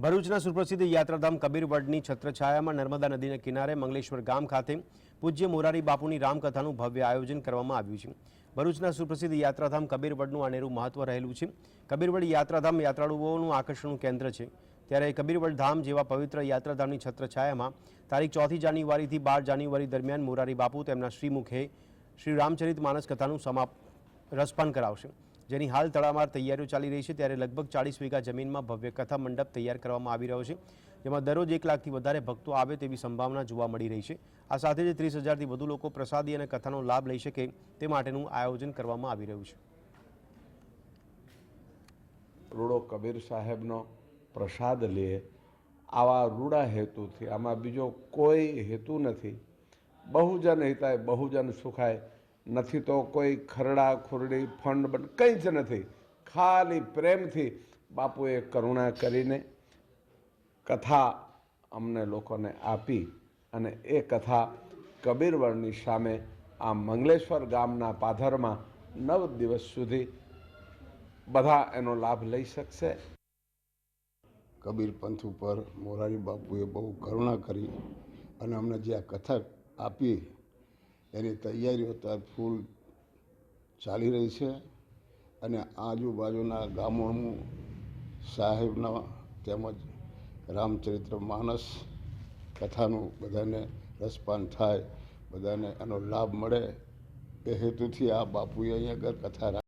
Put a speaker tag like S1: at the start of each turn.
S1: ભરૂચના સુપ્રસિદ્ધ યાત્રાધામ કબીરવડની છત્રછાયામાં નર્મદા નદીના કિનારે મંગલેશ્વર ગામ ખાતે પૂજ્ય મોરારી બાપુની રામકથાનું ભવ્ય આયોજન કરવામાં આવ્યું છે। ભરૂચના સુપ્રસિદ્ધ યાત્રાધામ કબીરવડનું અનેરું મહત્વ રહેલું છે। કબીરવડ યાત્રાધામ યાત્રાળુઓનું આકર્ષણનું કેન્દ્ર છે। ત્યારે કબીરવડ ધામ જેવા પવિત્ર યાત્રાધામની છત્રછાયામાં તારીખ 4 જાન્યુઆરીથી 12 જાન્યુઆરી દરમિયાન મોરારી બાપુ તેમના શ્રીમુખે શ્રી રામચરિત માનસ કથાનું રસપાન કરાવશે, જેની હાલ તડામાર તૈયારીઓ ચાલી રહી છે। ત્યારે લગભગ 40 વીઘા જમીનમાં ભવ્ય કથા મંડપ તૈયાર કરવામાં આવી રહ્યો છે, જેમાં દરરોજ 1 લાખથી વધારે ભક્તો આવે તેવી સંભાવના જોવા મળી રહી છે। આ સાથે જ 30,000થી વધુ લોકો પ્રસાદી અને કથાનો લાભ લઈ શકે તે માટેનું આયોજન કરવામાં આવી રહ્યું છે।
S2: રૂડો કબીર સાહેબનો પ્રસાદ લે આવા રૂડા હેતુથી, આમાં બીજો કોઈ હેતુ નથી। બહુજન હિતાય બહુજન સુખાય, નથી તો કોઈ ખરડા ખુરડી ફંડ બંધ કંઈ જ નથી। ખાલી પ્રેમથી બાપુએ કરુણા કરીને કથા અમને લોકોને આપી અને એ કથા કબીરવડની સામે આ મંગલેશ્વર ગામના પાધરમાં 9 દિવસ સુધી બધા એનો લાભ લઈ શકશે।
S3: કબીર પંથ ઉપર મોરારી બાપુએ બહુ કરુણા કરી અને અમને જે આ કથા આપી એની તૈયારીઓ ત્યાં ફૂલ ચાલી રહી છે અને આજુબાજુના ગામોનું સાહેબના તેમજ રામચરિત્ર માનસ કથાનું બધાને રસપાન થાય, બધાને એનો લાભ મળે એ હેતુથી આ બાપુએ અહીંયા આગળ કથા